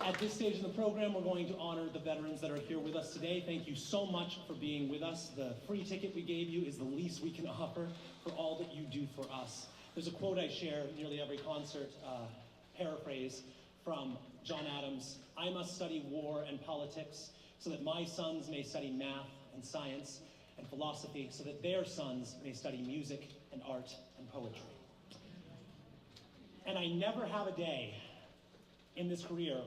At this stage in the program, we're going to honor the veterans that are here with us today. Thank you so much for being with us. The free ticket we gave you is the least we can offer for all that you do for us. There's a quote I share nearly every concert, paraphrase from John Adams. I must study war and politics so that my sons may study math and science and philosophy, so that their sons may study music and art and poetry. And I never have a day in this career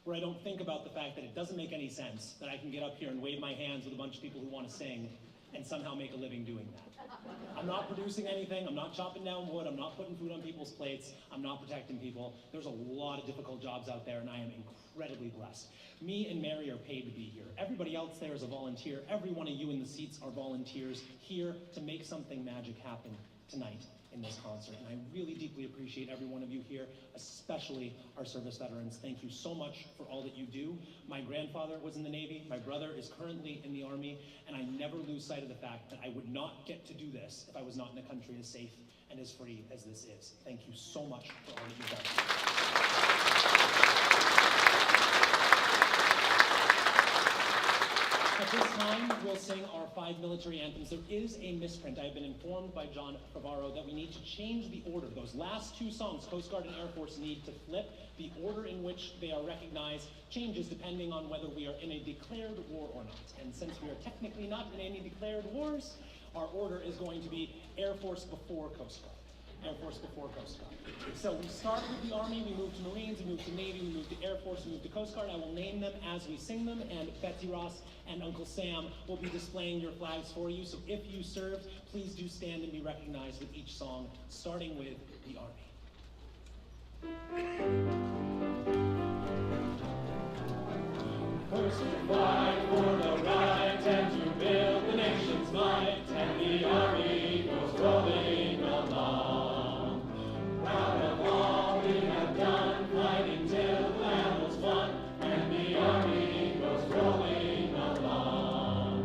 where I don't think about the fact that it doesn't make any sense that I can get up here and wave my hands with a bunch of people who want to sing and somehow make a living doing that. I'm not producing anything, I'm not chopping down wood, I'm not putting food on people's plates, I'm not protecting people. There's a lot of difficult jobs out there and I am incredibly blessed. Me and Mary are paid to be here. Everybody else there is a volunteer. Every one of you in the seats are volunteers here to make something magic happen tonight in this concert. And I really deeply appreciate every one of you here, especially our service veterans. Thank you so much for all that you do. My grandfather was in the Navy, my brother is currently in the Army, and I never lose sight of the fact that I would not get to do this if I was not in a country as safe and as free as this is. Thank you so much for all that you've done. At this time, we'll sing our 5 military anthems. There is a misprint. I've been informed by John Favaro that we need to change the order. Those last 2 songs, Coast Guard and Air Force, need to flip. The order in which they are recognized changes depending on whether we are in a declared war or not. And since we are technically not in any declared wars, our order is going to be Air Force before Coast Guard. Air Force before Coast Guard. So we start with the Army, we move to Marines, we move to Navy, we move to Air Force, we move to Coast Guard. I will name them as we sing them, and Betsy Ross and Uncle Sam will be displaying your flags for you. So if you served, please do stand and be recognized with each song, starting with the Army. First to fight for the right and to build the nation's might, and the Army goes rolling along. Proud of all we have done, fighting till the land was won, and the Army goes rolling along.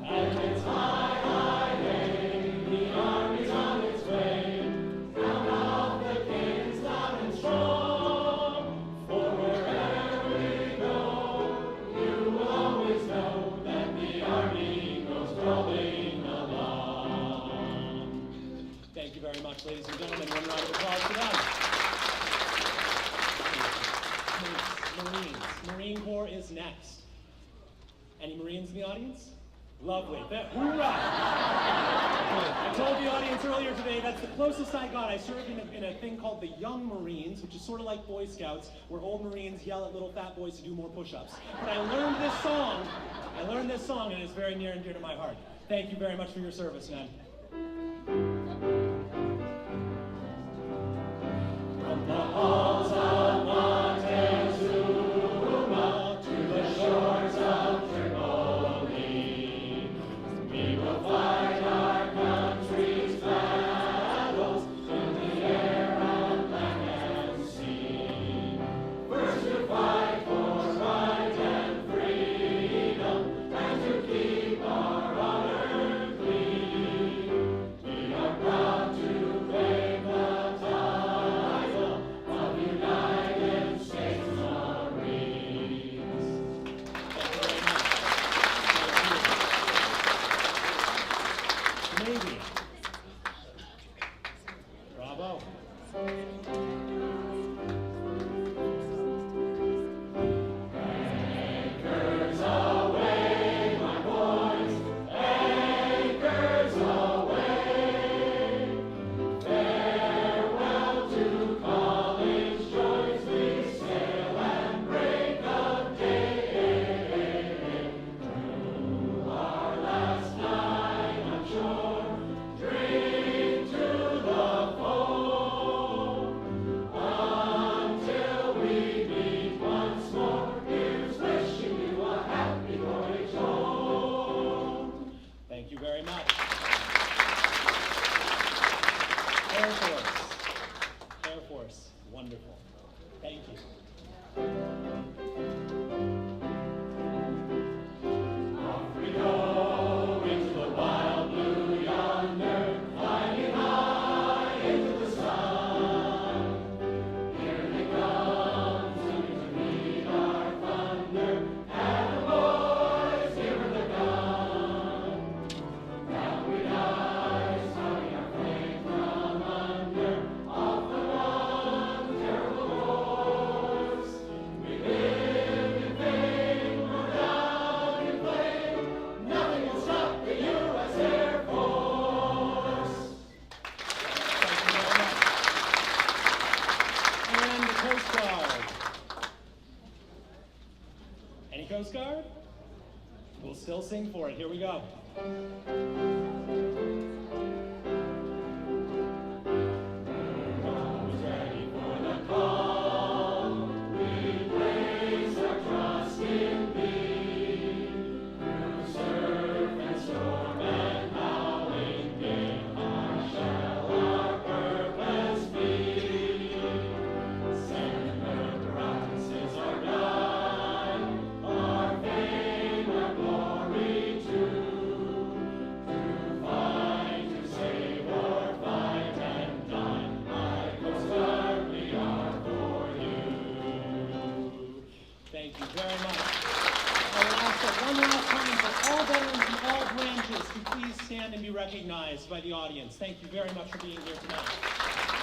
And it's high, high, hey, the Army's on its way, round off the canes loud and strong. For wherever we go, you will always know that the Army goes rolling along. Thank you very much, ladies and gentlemen. One round of applause for them. Marines. Marine Corps is next. Any Marines in the audience? Lovely. Hoorah! I told the audience earlier today that's the closest I got. I served in a thing called the Young Marines, which is sort of like Boy Scouts, where old Marines yell at little fat boys to do more push-ups. But I learned this song, and it's very near and dear to my heart. Thank you very much for your service, man. From the halls of Montezuma to the shores of Tripoli, we will fight our country's battles in the air, on land and sea. First to fight for right and freedom, and to keep our honor clean. We are proud to claim the title of United States Marines. Navy. Bravo. Anchors aweigh, my boys, anchors aweigh. Farewell to college joys, we sail and break of day. Through our last night on shore, drink to the foam, until we meet once more. Here's wishing you a happy voyage home. Thank you very much. Air Force. Air Force. Wonderful. Thank you. Off we go into the wild blue yonder, flying high into the sun. Here they come, singing to me Coast Guard? We'll still sing for it. Here we go. Thank you very much. I will ask that one last time for all veterans in all branches to please stand and be recognized by the audience. Thank you very much for being here tonight.